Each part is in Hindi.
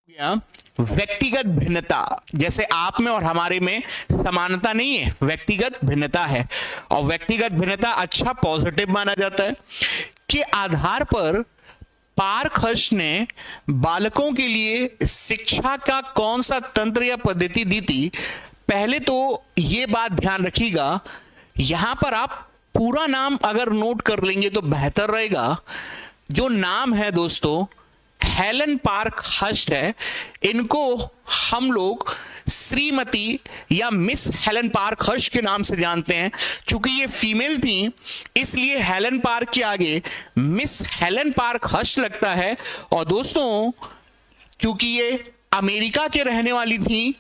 या व्यक्तिगत भिन्नता, जैसे आप में और हमारे में समानता नहीं है, व्यक्तिगत भिन्नता है। और व्यक्तिगत भिन्नता अच्छा पॉजिटिव माना जाता है के आधार पर पार्क हर्ष ने बालकों के लिए शिक्षा का कौन सा तंत्र या पद्धति दी थी। पहले तो ये बात ध्यान रखिएगा, यहां पर आप पूरा नाम अगर नोट कर लेंगे तो बेहतर रहेगा। जो नाम है दोस्तों हेलन पार्क हर्स्ट है, इनको हम लोग श्रीमती या मिस हेलन पार्क हर्स्ट के नाम से जानते हैं। चूंकि ये फीमेल थी इसलिए हेलन पार्क के आगे मिस हेलन पार्क हर्स्ट लगता है। और दोस्तों चूंकि ये अमेरिका के रहने वाली थी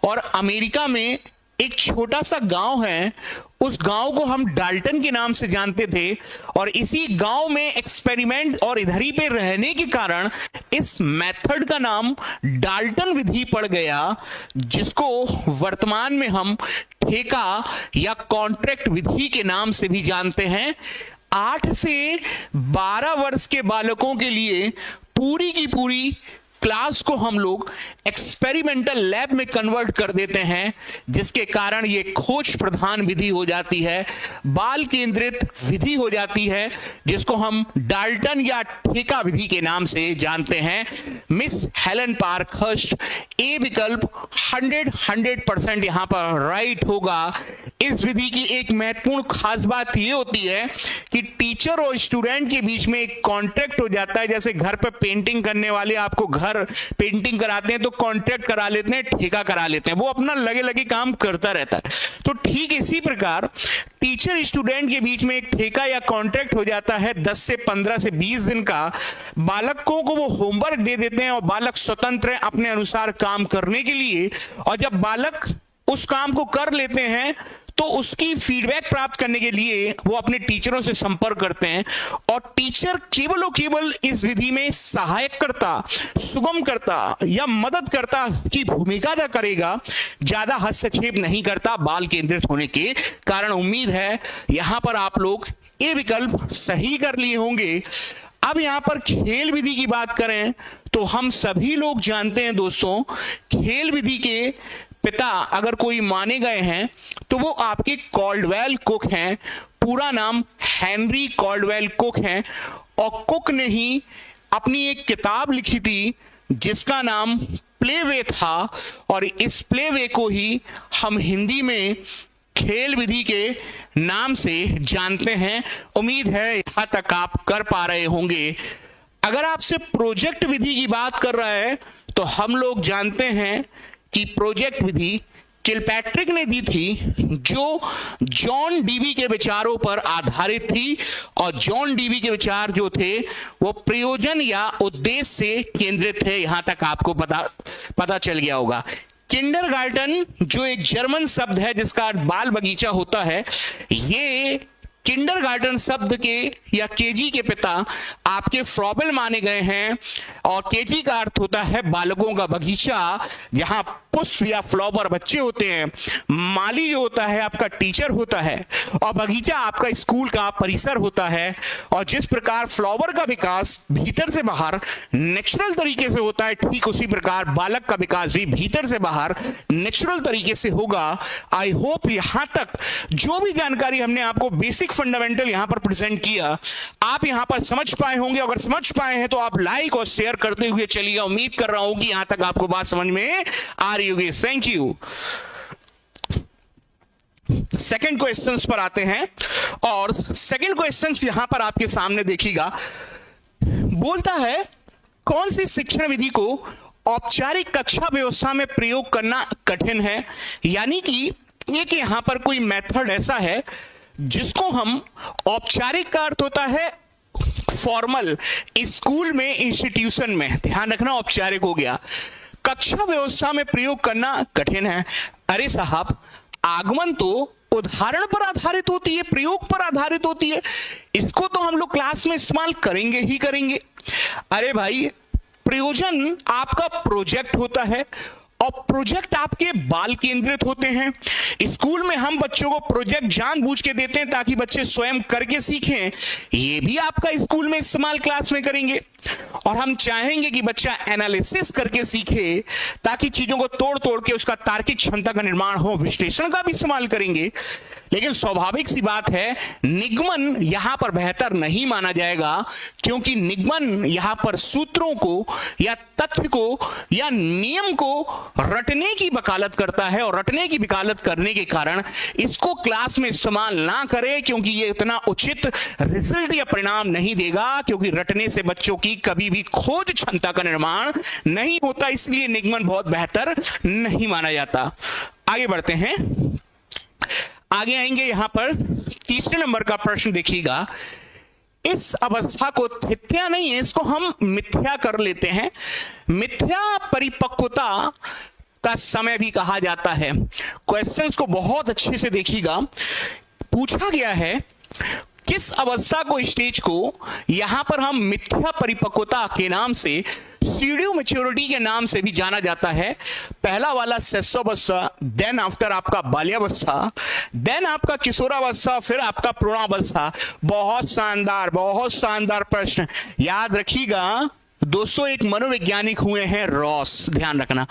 और अमेरिका में एक छोटा सा गांव है, उस गांव को हम डाल्टन के नाम से जानते थे और इसी गांव में एक्सपेरिमेंट और इधर ही पे रहने के कारण इस मेथड का नाम डाल्टन विधि पड़ गया, जिसको वर्तमान में हम ठेका या कॉन्ट्रैक्ट विधि के नाम से भी जानते हैं। 8 से 12 वर्ष के बालकों के लिए पूरी की पूरी क्लास को हम लोग एक्सपेरिमेंटल लैब में कन्वर्ट कर देते हैं, जिसके कारण ये खोज प्रधान विधि हो जाती है, बाल केंद्रित विधि हो जाती है, जिसको हम डाल्टन या ठेका विधि के नाम से जानते हैं। मिस हेलन पार्क हर्स्ट, ए विकल्प 100% यहां पर राइट होगा। इस विधि की एक महत्वपूर्ण खास बात यह होती है कि टीचर और स्टूडेंट के बीच में एक कॉन्ट्रैक्ट हो जाता है। जैसे घर पे पेंटिंग करने वाले आपको घर पेंटिंग कराते हैं तो कॉन्ट्रैक्ट करा लेते हैं, ठेका करा लेते हैं, वो अपना लगे लगे काम करता रहता है। तो ठीक इसी प्रकार टीचर स्टूडेंट के बीच में एक ठेका या कॉन्ट्रैक्ट हो जाता है 10 से 15 से 20 दिन का। बालकों को वो होमवर्क दे देते हैं और बालक स्वतंत्र है अपने अनुसार काम करने के लिए। और जब बालक उस काम को कर लेते हैं तो उसकी फीडबैक प्राप्त करने के लिए वो अपने टीचरों से संपर्क करते हैं और टीचर केवल और केवल इस विधि में सहायक करता, सुगम करता या मदद करता की भूमिका अदा करेगा, ज्यादा हस्तक्षेप नहीं करता बाल केंद्रित होने के कारण। उम्मीद है यहां पर आप लोग ये विकल्प सही कर लिए होंगे। अब यहां पर खेल विधि की बात करें तो हम सभी लोग जानते हैं दोस्तों, खेल विधि के पिता अगर कोई माने गए हैं तो वो आपके कॉल्डवेल कुक हैं। पूरा नाम हेनरी कॉल्डवेल कुक हैं और कुक ने ही अपनी एक किताब लिखी थी जिसका नाम प्लेवे था और इस प्लेवे को ही हम हिंदी में खेल विधि के नाम से जानते हैं। उम्मीद है यहां तक आप कर पा रहे होंगे। अगर आपसे प्रोजेक्ट विधि की बात कर रहा है तो हम लोग जानते हैं कि प्रोजेक्ट विधि किलपैट्रिक ने दी थी, जो जॉन डीवी के विचारों पर आधारित थी। और जॉन डीवी के विचार जो थे वो प्रयोजन या उद्देश्य से केंद्रित थे। यहां तक आपको पता चल गया होगा। किंडरगार्टन जो एक जर्मन शब्द है जिसका बाल बगीचा होता है, ये किंडरगार्टन शब्द के या केजी के पिता आपके फ्रॉबेल माने गए हैं। और केजी का अर्थ होता है बालकों का बगीचा, जहां पुष्प या फ्लावर बच्चे होते हैं, माली जो होता है आपका टीचर होता है और बगीचा आपका स्कूल का परिसर होता है। और जिस प्रकार फ्लावर का विकास भीतर से बाहर नेचुरल तरीके से होता है, ठीक उसी प्रकार बालक का विकास भी भीतर से बाहर नेचुरल तरीके से होगा। आई होप यहां तक जो भी जानकारी हमने आपको बेसिक फंडामेंटल यहां पर प्रेजेंट किया आप यहां पर समझ पाए होंगे। अगर समझ पाए हैं तो आप लाइक और शेयर करते हुए चलिएगा। उम्मीद कर रहा हूं कि यहां तक आपको बात समझ में आ रही होगी। Thank you. सेकंड क्वेश्चंस पर आते हैं और सेकंड क्वेश्चंस यहां पर आपके सामने देखिएगा। बोलता है कौन सी शिक्षण विधि को औपचारिक कक्षा व्यवस्था में प्रयोग करना कठिन है। यानी कि एक यहां पर कोई मेथड ऐसा है जिसको हम औपचारिक का अर्थ होता है फॉर्मल, स्कूल में इंस्टीट्यूशन में, ध्यान रखना औपचारिक हो गया, कक्षा व्यवस्था में प्रयोग करना कठिन है। अरे साहब, आगमन तो उदाहरण पर आधारित होती है, प्रयोग पर आधारित होती है, इसको तो हम लोग क्लास में इस्तेमाल करेंगे ही करेंगे। अरे भाई, प्रयोजन आपका प्रोजेक्ट होता है और प्रोजेक्ट आपके बाल केंद्रित होते हैं। स्कूल में हम बच्चों को प्रोजेक्ट जानबूझ के देते हैं ताकि बच्चे स्वयं करके सीखें। ये भी आपका स्कूल में इस्तेमाल क्लास में करेंगे। और हम चाहेंगे कि बच्चा एनालिसिस करके सीखे, ताकि चीजों को तोड़ तोड़ के उसका तार्किक क्षमता का निर्माण हो। विश्लेषण का भी इस्तेमाल करेंगे, लेकिन स्वाभाविक सी बात है निगमन यहां पर बेहतर नहीं माना जाएगा, क्योंकि निगमन यहां पर सूत्रों को या तथ्य को या नियम को रटने की वकालत करता है, और रटने की वकालत करने के कारण इसको क्लास में इस्तेमाल ना करें, क्योंकि ये इतना उचित रिजल्ट या परिणाम नहीं देगा, क्योंकि रटने से बच्चों की कभी भी खोज क्षमता का निर्माण नहीं होता। इसलिए निगमन बहुत बेहतर नहीं माना जाता। आगे बढ़ते हैं, आगे आएंगे। यहां पर तीसरे नंबर का प्रश्न देखिएगा। इस अवस्था को मिथ्या नहीं है, इसको हम मिथ्या कर लेते हैं। मिथ्या परिपक्वता का समय भी कहा जाता है। क्वेश्चंस को बहुत अच्छे से देखिएगा। पूछा गया है किस अवस्था को, स्टेज को यहां पर हम मिथ्या परिपक्वता के नाम से, सीडियो मैच्योरिटी के नाम से भी जाना जाता है। पहला वाला शैशवावस्था, देन आफ्टर आपका बाल्यावस्था, देन आपका किशोरावस्था, फिर आपका प्रौढ़ावस्था। बहुत शानदार प्रश्न। याद रखिएगा दोस्तों, एक मनोवैज्ञानिक हुए हैं रॉस, ध्यान रखना।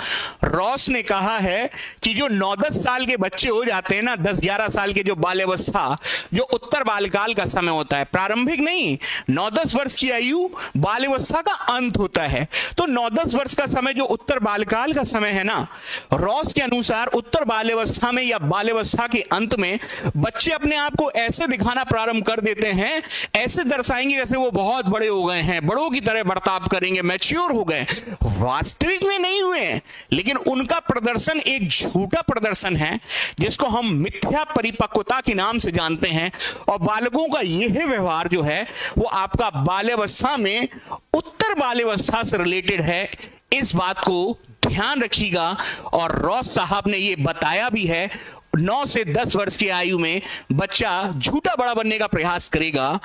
रॉस ने कहा है कि जो 9-10 साल के बच्चे हो जाते हैं ना, 10-11 साल के, जो बाल्यावस्था, जो उत्तर बालकाल का समय होता है, प्रारंभिक नहीं, 9-10 वर्ष की आयु बाल्यावस्था का अंत होता है। तो 9-10 वर्ष का समय जो उत्तर बालकाल का समय है ना, रॉस के अनुसार उत्तर बाल्यावस्था में या बाल्यावस्था के अंत में बच्चे अपने आप को ऐसे दिखाना प्रारंभ कर देते हैं, ऐसे दर्शाएंगे जैसे वो बहुत बड़े हो गए हैं, बड़ों की तरह बर्ताव करेंगे, मैच्योर हो गए। वास्तविक में नहीं हुए, लेकिन उनका प्रदर्शन एक झूठा प्रदर्शन है, जिसको हम मिथ्या परिपक्वता के नाम से जानते हैं। और बालकों का यह व्यवहार जो है वो आपका बाल्यावस्था में उत्तर बाल्यावस्था से रिलेटेड है। इस बात को ध्यान रखिएगा। और रॉस साहब ने यह बताया भी है, 9 से 10 वर्ष की आयु में बच्चा झूठा बड़ा बनने का प्रयास करेगा।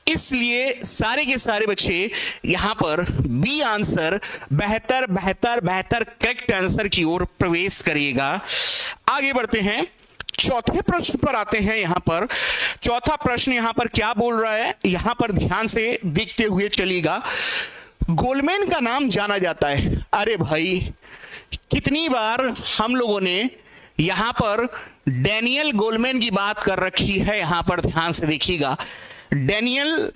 इसलिए सारे के सारे बच्चे यहां पर बी आंसर, बेहतर करेक्ट आंसर की ओर प्रवेश करिएगा। आगे बढ़ते हैं, चौथे प्रश्न पर आते हैं। यहां पर चौथा प्रश्न यहां पर क्या बोल रहा है, यहां पर ध्यान से देखते हुए चलिएगा। गोलमैन का नाम जाना जाता है। अरे भाई, कितनी बार हम लोगों ने यहां पर डैनियल गोलमैन की बात कर रखी है। यहां पर ध्यान से देखिएगा, डैनियल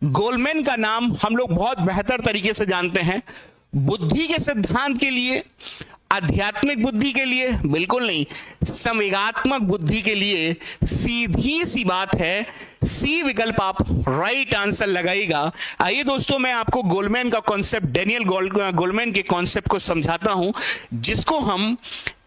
गोलमैन का नाम हम लोग बहुत बेहतर तरीके से जानते हैं। बुद्धि के सिद्धांत के लिए, आध्यात्मिक बुद्धि के लिए बिल्कुल नहीं, संवेगात्मक बुद्धि के लिए सीधी सी बात है, सी विकल्प आप राइट आंसर लगाइएगा। आइए दोस्तों, मैं आपको गोलमैन का कॉन्सेप्ट, डैनियल गोलमैन के कॉन्सेप्ट को समझाता हूं, जिसको हम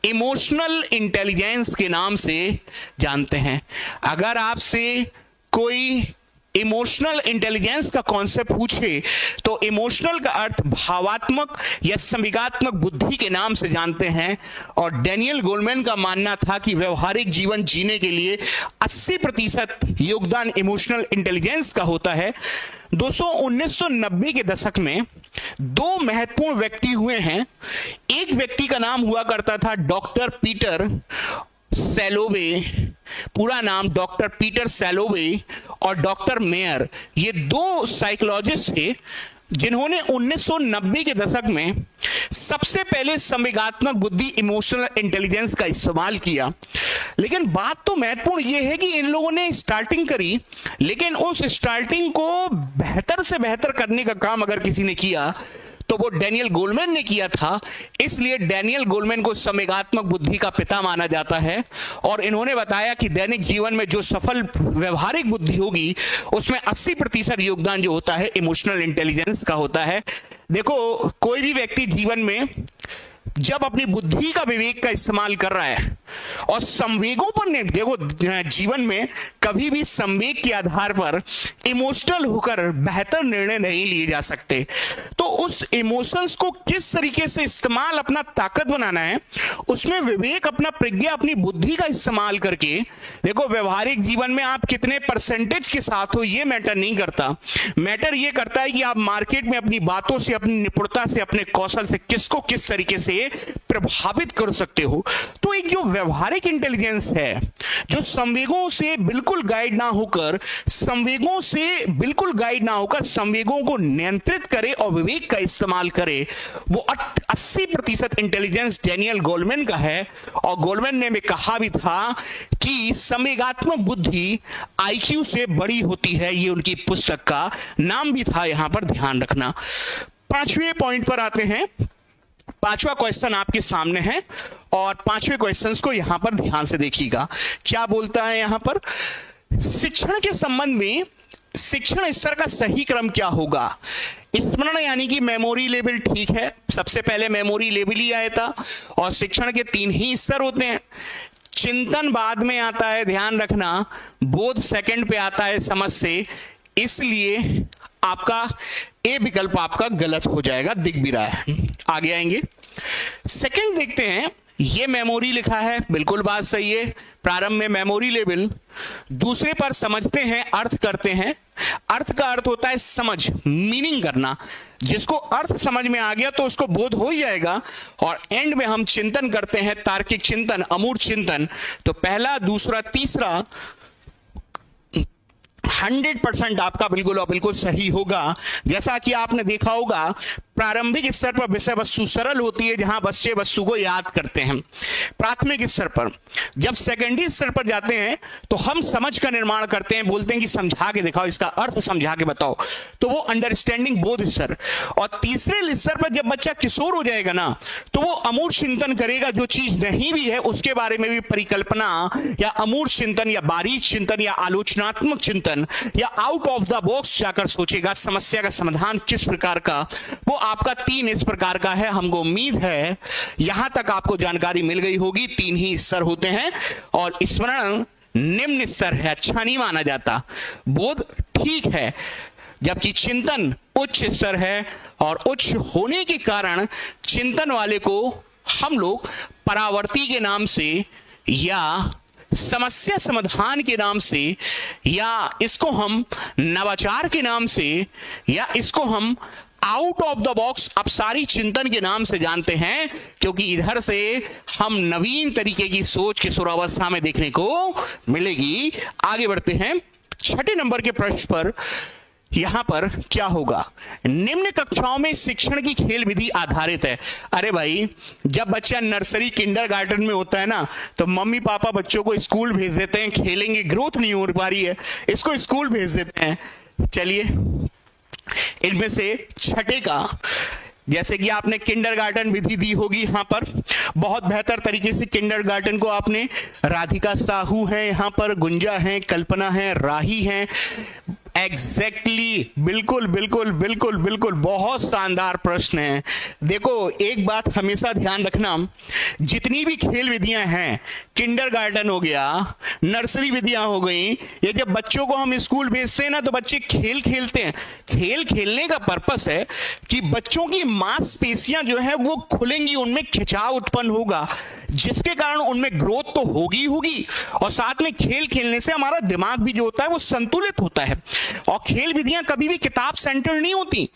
इमोशनल इंटेलिजेंस के नाम से जानते हैं। अगर आपसे कोई इमोशनल इंटेलिजेंस का कॉन्सेप्ट पूछे तो इमोशनल का अर्थ भावात्मक या संवेगात्मक बुद्धि के नाम से जानते हैं। और डैनियल गोलमैन का मानना था कि व्यवहारिक जीवन जीने के लिए 80% योगदान इमोशनल इंटेलिजेंस का होता है। दोस्तों, 1990 के दशक में 2 महत्वपूर्ण व्यक्ति हुए हैं। एक व्यक्ति का नाम हुआ करता था डॉक्टर पीटर सैलोवे, पूरा नाम डॉक्टर पीटर सैलोवे, और डॉक्टर मेयर। ये 2 साइकोलॉजिस्ट थे जिन्होंने 1990 के दशक में सबसे पहले संवेगात्मक बुद्धि, इमोशनल इंटेलिजेंस का इस्तेमाल किया। लेकिन बात तो महत्वपूर्ण यह है कि इन लोगों ने स्टार्टिंग करी, लेकिन उस स्टार्टिंग को बेहतर से बेहतर करने का काम अगर किसी ने किया तो वो डैनियल गोलमैन ने किया था। इसलिए डैनियल गोलमैन को संवेगात्मक बुद्धि का पिता माना जाता है। और इन्होंने बताया कि दैनिक जीवन में जो सफल व्यवहारिक बुद्धि होगी उसमें 80% योगदान जो होता है इमोशनल इंटेलिजेंस का होता है। देखो, कोई भी व्यक्ति जीवन में जब अपनी बुद्धि का विवेक का इस्तेमाल कर रहा है और संवेगों पर नहीं, देखो जीवन में कभी भी संवेग के आधार पर इमोशनल होकर बेहतर निर्णय नहीं लिए जा सकते। तो उस इमोशंस को किस तरीके से इस्तेमाल, अपना ताकत बनाना है, उसमें विवेक, अपना प्रज्ञा, अपनी बुद्धि का इस्तेमाल करके, देखो व्यवहारिक जीवन में आप कितने परसेंटेज के साथ हो ये मैटर नहीं करता। मैटर ये करता है कि आप मार्केट में अपनी बातों से, अपनी निपुणता से, अपने कौशल से किसको किस तरीके से प्रभावित कर सकते हो। तो दोस्तों एक जो व्यवहारिक इंटेलिजेंस है, जो संवेगों से बिल्कुल गाइड ना होकर संवेगों को नियंत्रित करे और विवेक का इस्तेमाल करे, वो 80% इंटेलिजेंस डैनियल गोलमैन का है। और गोलमैन ने भी कहा भी था कि संवेगात्मक बुद्धि आईक्यू से बड़ी होती है, ये उनकी पुस्तक का नाम भी था, यहां पर ध्यान रखना। 5वें पॉइंट पर आते हैं। 5वां क्वेश्चन आपके सामने है और 5वें क्वेश्चन को यहां पर ध्यान से देखिएगा। क्या बोलता है यहां पर, शिक्षण के संबंध में शिक्षण स्तर का सही क्रम क्या होगा। स्मरण यानी कि मेमोरी लेवल, ठीक है, सबसे पहले मेमोरी लेवल ही आया था और शिक्षण के 3 ही स्तर होते हैं। चिंतन बाद में आता है, ध्यान रखना, बोध सेकंड पे आता है समझ से, इसलिए आपका ए विकल्प आपका गलत हो जाएगा, दिख भी रहा है। आगे आएंगे, सेकंड देखते हैं। ये मेमोरी लिखा है, बिल्कुल बात सही है, प्रारंभ में मेमोरी लेवल। दूसरे पर समझते हैं, अर्थ करते हैं। अर्थ का अर्थ होता है समझ, मीनिंग करना। जिसको अर्थ समझ में आ गया तो उसको बोध हो ही जाएगा। और एंड में हम चिंतन करते हैं, तार्किक चिंतन, अमूर्त चिंतन। तो पहला, दूसरा, तीसरा 100% आपका बिल्कुल और बिल्कुल सही होगा। जैसा कि आपने देखा होगा, प्रारंभिक स्तर पर विषय वस्तु सरल होती है, जहां बच्चे वस्तु को याद करते हैं। प्राथमिक स्तर पर, जब सेकेंडरी स्तर पर जाते हैं तो हम समझ का निर्माण करते हैं, बोलते हैं कि समझा के दिखाओ, इसका अर्थ समझा के बताओ, तो वो अंडरस्टैंडिंग बोध स्तर। और तीसरे स्तर पर जब बच्चा किशोर हो जाएगा ना, तो वो अमूर्त चिंतन करेगा, जो चीज नहीं भी है उसके बारे में भी परिकल्पना या अमूर्त चिंतन या बारीक चिंतन या आलोचनात्मक चिंतन या आउट ऑफ द बॉक्स जाकर सोचेगा समस्या का समाधान किस प्रकार का। वो आपका 3 इस प्रकार का है। हमको उम्मीद है यहां तक आपको जानकारी मिल गई होगी। 3 ही स्तर होते हैं और स्मरण निम्न स्तर है, अच्छा नहीं माना जाता। बोध ठीक है, जबकि चिंतन उच्च स्तर है और उच्च होने के कारण चिंतन वाले को हम लोग परावर्ती के नाम से या समस्या समाधान के नाम से या इसको हम नवाचार के नाम से या इसको हम आउट ऑफ द बॉक्स अपसारी चिंतन के नाम से जानते हैं, क्योंकि इधर से हम नवीन तरीके की सोच किशोरावस्था में देखने को मिलेगी। आगे बढ़ते हैं 6ठे नंबर के प्रश्न पर। यहां पर क्या होगा, निम्न कक्षाओं में शिक्षण की खेल विधि आधारित है। अरे भाई, जब बच्चा नर्सरी किंडरगार्टन में होता है ना, तो मम्मी पापा बच्चों को स्कूल भेज देते हैं, खेलेंगे, ग्रोथ नहीं हो पा रही है, इसको स्कूल भेज देते हैं। चलिए, इनमें से 6ठे का, जैसे कि आपने किंडरगार्टन विधि दी होगी, यहां पर बहुत बेहतर तरीके से किंडरगार्टन को आपने, राधिका साहू है यहां पर, गुंजा है, कल्पना है, राही है, एग्जैक्टली बिल्कुल बिल्कुल बिल्कुल बिल्कुल, बहुत शानदार प्रश्न है। देखो, एक बात हमेशा ध्यान रखना, जितनी भी खेल विधियां हैं, किंडरगार्टन हो गया, नर्सरी विधियां हो गई, ये जब बच्चों को हम स्कूल भेजते हैं ना, तो बच्चे खेल खेलते हैं। खेल खेलने का पर्पस है कि बच्चों की मांसपेशियां जो है वो खुलेंगी, उनमें खिंचाव उत्पन्न होगा, जिसके कारण उनमें ग्रोथ तो होगी होगी, और साथ में खेल खेलने से हमारा दिमाग भी जो होता है वो संतुलित होता है। और खेल विधियां कभी भी किताब सेंटर नहीं होती,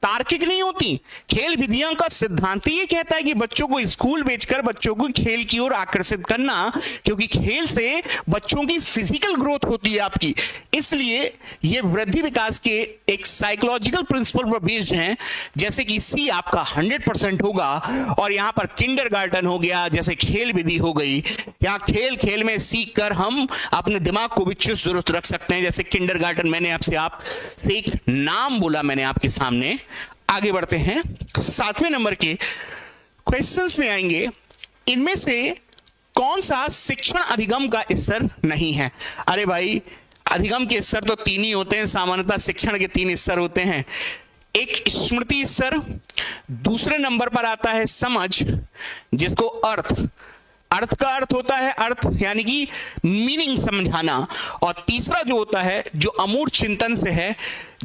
तार्किक नहीं होती। खेल विधियां का सिद्धांत ये कहता है कि बच्चों को स्कूल भेजकर बच्चों को खेल की ओर आकर्षित करना, क्योंकि खेल से बच्चों की फिजिकल ग्रोथ होती है आपकी। इसलिए ये वृद्धि विकास के एक साइकोलॉजिकल प्रिंसिपल पर बेस्ड हैं, जैसे कि सी आपका 100% होगा। और यहां पर किंडरगार्टन हो गया, जैसे खेल विधि हो गई, या खेल खेल में सीख कर हम अपने दिमाग को भी चुस्त दुरुस्त रख सकते हैं। जैसे किंडरगार्टन, मैंने आपसे एक नाम बोला मैंने आपके सामने। आगे बढ़ते हैं 7वें नंबर के क्वेश्चंस में आएंगे। इनमें से कौन सा शिक्षण अधिगम का स्तर नहीं है। अरे भाई, अधिगम के स्तर तो 3 ही होते हैं, सामान्यतः शिक्षण के 3 स्तर होते हैं। एक स्मृति स्तर, दूसरे नंबर पर आता है समझ, जिसको अर्थ का अर्थ होता है, अर्थ यानी कि मीनिंग समझाना, और तीसरा जो होता है जो अमूर्त चिंतन से है,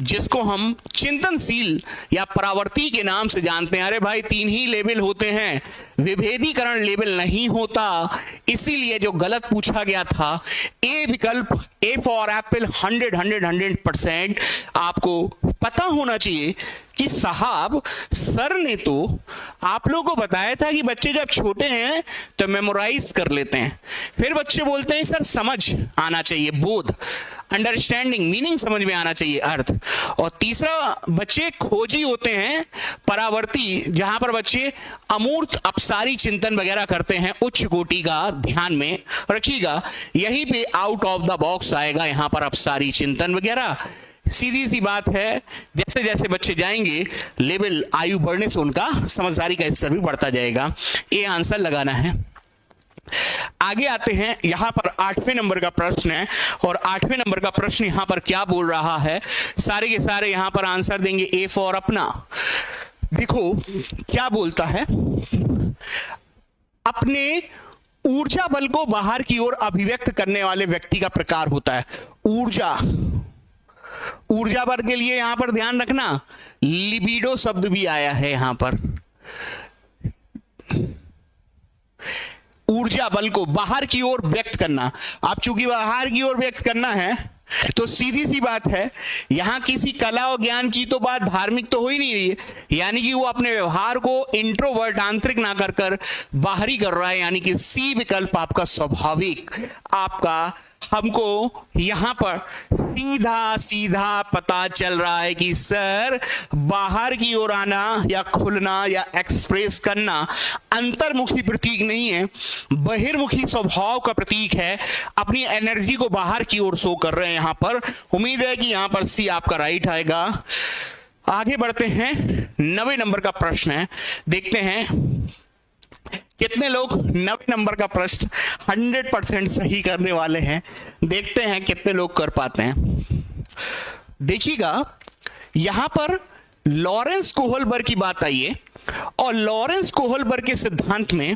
जिसको हम चिंतनशील या परावर्ती के नाम से जानते हैं। अरे भाई, 3 ही लेवल होते हैं, विभेदीकरण लेवल नहीं होता, इसीलिए जो गलत पूछा गया था, ए विकल्प, ए फॉर एप्पल, 100% आपको पता होना चाहिए कि साहब सर ने तो आप लोगों को बताया था कि बच्चे जब छोटे हैं तो मेमोराइज कर लेते हैं, फिर बच्चे बोलते हैं सर समझ आना चाहिए, बोध, अंडरस्टैंडिंग, मीनिंग समझ में आना चाहिए, अर्थ। और तीसरा, बच्चे खोजी होते हैं, परावर्ती, जहां पर बच्चे अमूर्त अपसारी चिंतन वगैरह करते हैं, उच्च कोटि का, ध्यान में रखिएगा, यहीं पे आउट ऑफ द बॉक्स आएगा यहां पर अपसारी चिंतन वगैरह। सीधी सी बात है, जैसे जैसे बच्चे जाएंगे लेवल, आयु बढ़ने से उनका समझदारी का स्तर भी बढ़ता जाएगा। ये आंसर लगाना है। आगे आते हैं, यहां पर 8वें नंबर का प्रश्न है, और 8वें नंबर का प्रश्न यहां पर क्या बोल रहा है, सारे के सारे यहां पर आंसर देंगे ए फॉर अपना। देखो क्या बोलता है, अपने ऊर्जा बल को बाहर की ओर अभिव्यक्त करने वाले व्यक्ति का प्रकार होता है ऊर्जा बल के लिए यहां पर ध्यान रखना, लिबिडो शब्द भी आया है यहां पर। ऊर्जा बल को बाहर की ओर व्यक्त करना, आप चूंकि बाहर की ओर व्यक्त करना है तो सीधी सी बात है, यहां किसी कला और ज्ञान की तो बात धार्मिक तो हो ही नहीं रही है, यानी कि वो अपने व्यवहार को इंट्रोवर्ट, आंतरिक ना कर बाहरी कर रहा है, यानी कि सी विकल्प आपका स्वाभाविक, आपका हमको यहां पर सीधा सीधा पता चल रहा है कि सर बाहर की ओर आना या खुलना या एक्सप्रेस करना अंतर्मुखी प्रतीक नहीं है, बहिर्मुखी स्वभाव का प्रतीक है। अपनी एनर्जी को बाहर की ओर शो कर रहे हैं यहां पर। उम्मीद है कि यहां पर सी आपका राइट आएगा। आगे बढ़ते हैं, 9वें नंबर का प्रश्न है, देखते हैं कितने लोग 9वें नंबर का प्रश्न 100% सही करने वाले हैं। देखते हैं कितने लोग कर पाते हैं। देखिएगा, यहां पर लॉरेंस कोहलबर्ग की बात आई है, और लॉरेंस कोहलबर्ग के सिद्धांत में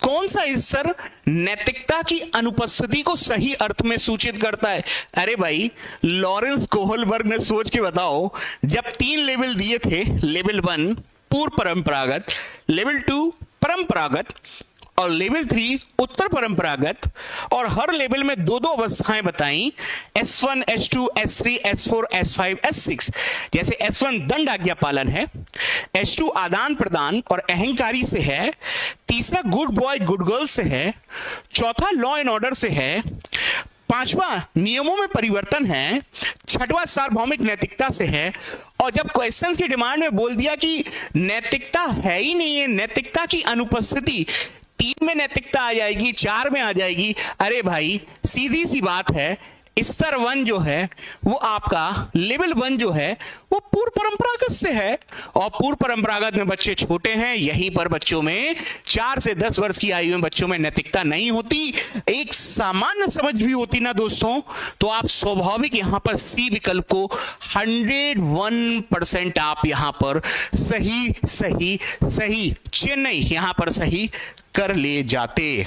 कौन सा स्तर नैतिकता की अनुपस्थिति को सही अर्थ में सूचित करता है? अरे भाई, लॉरेंस कोहलबर्ग ने सोच के बताओ, जब 3 लेवल दिए थे, लेवल 1 पूर्व परंपरागत, लेवल 2 परंपरागत और लेवल 3 उत्तर परंपरागत, और हर लेवल में 2-2 अवस्थाएं बताई, S1, S2, S3, S4, S5, S6। जैसे S1 दंड आज्ञा पालन है, S2 आदान प्रदान और अहंकारी से है, तीसरा गुड बॉय गुड गर्ल से है, चौथा लॉ एंड ऑर्डर से है, 5वां नियमों में परिवर्तन है, 6वां सार्वभौमिक नैतिकता से है। और जब क्वेश्चंस की डिमांड में बोल दिया कि नैतिकता है ही नहीं है, नैतिकता की अनुपस्थिति, 3 में नैतिकता आ जाएगी, 4 में आ जाएगी, अरे भाई सीधी सी बात है, स्तर 1 जो है वो आपका, लेवल 1 जो है वो पूर्व परंपरागत से है, और पूर्व परंपरागत में बच्चे छोटे हैं, यहीं पर बच्चों में 4 से 10 वर्ष की आयु में बच्चों में नैतिकता नहीं होती, एक सामान्य समझ भी होती ना दोस्तों, तो आप स्वाभाविक यहां पर सी विकल्प को 101% आप यहां पर सही सही सही चेन्नई यहां पर सही कर ले जाते।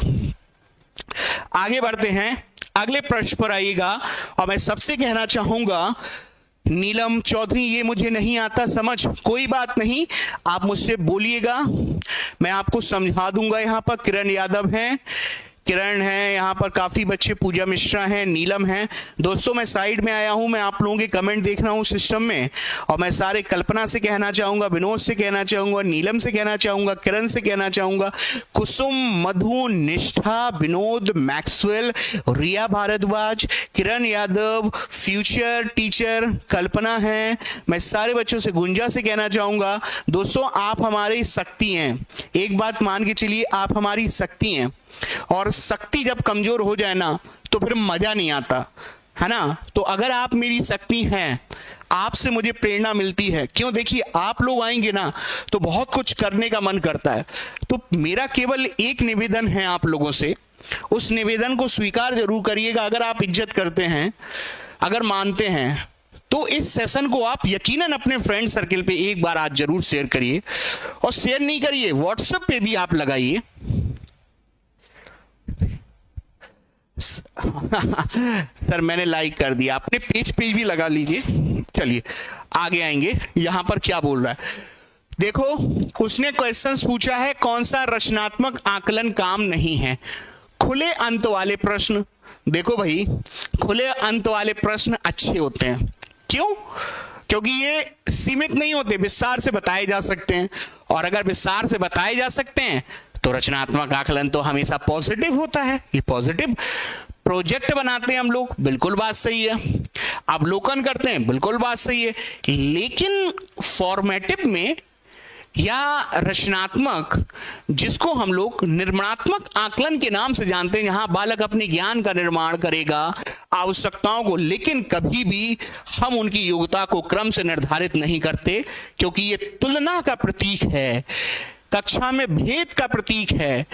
आगे बढ़ते हैं, अगले प्रश्न पर आइएगा, और मैं सबसे कहना चाहूंगा, नीलम चौधरी ये मुझे नहीं आता समझ, कोई बात नहीं, आप मुझसे बोलिएगा, मैं आपको समझा दूंगा। यहां पर किरण यादव हैं, किरण है, यहाँ पर काफी बच्चे, पूजा मिश्रा हैं, नीलम हैं। दोस्तों मैं साइड में आया हूं, मैं आप लोगों के कमेंट देख रहा हूं सिस्टम में, और मैं सारे कल्पना से कहना चाहूंगा, विनोद से कहना चाहूंगा, नीलम से कहना चाहूंगा, किरण से कहना चाहूंगा, कुसुम, मधु, निष्ठा, विनोद, मैक्सवेल, रिया भारद्वाज, किरण यादव, फ्यूचर टीचर, कल्पना है, मैं सारे बच्चों से, गुंजा से कहना चाहूंगा, दोस्तों आप हमारी शक्ति हैं, एक बात मान के चलिए, आप हमारी शक्ति हैं, और शक्ति जब कमजोर हो जाए ना तो फिर मजा नहीं आता है ना। तो अगर आप मेरी शक्ति हैं, आपसे मुझे प्रेरणा मिलती है, क्यों, देखिए आप लोग आएंगे ना तो बहुत कुछ करने का मन करता है। तो मेरा केवल एक निवेदन है आप लोगों से, उस निवेदन को स्वीकार जरूर करिएगा। अगर आप इज्जत करते हैं, अगर मानते हैं, तो इस सेशन को आप यकीनन अपने फ्रेंड सर्किल पे एक बार आज जरूर शेयर करिए, और शेयर नहीं करिए व्हाट्सएप पे भी आप लगाइए। सर मैंने लाइक कर दिया, अपने पेज पे भी लगा लीजिए। चलिए आगे आएंगे, यहां पर क्या बोल रहा है देखो, उसने क्वेश्चंस पूछा है, कौन सा रचनात्मक आकलन काम नहीं है। खुले अंत वाले प्रश्न, देखो भाई खुले अंत वाले प्रश्न अच्छे होते हैं, क्यों, क्योंकि ये सीमित नहीं होते, विस्तार से बताए जा सकते हैं, और अगर विस्तार से बताए जा सकते हैं तो रचनात्मक आकलन तो हमेशा पॉजिटिव होता है। ये पॉजिटिव प्रोजेक्ट बनाते हैं हम लोग, बिल्कुल बात सही है, अवलोकन करते हैं, बिल्कुल बात सही है, लेकिन फॉर्मेटिव में या रचनात्मक, जिसको हम लोग निर्माणात्मक आकलन के नाम से जानते हैं, जहां बालक अपने ज्ञान का निर्माण करेगा, आवश्यकताओं को, लेकिन कभी भी हम उनकी योग्यता को क्रम से निर्धारित नहीं करते, क्योंकि ये तुलना का प्रतीक है, कक्षा में भेद का प्रतीक है,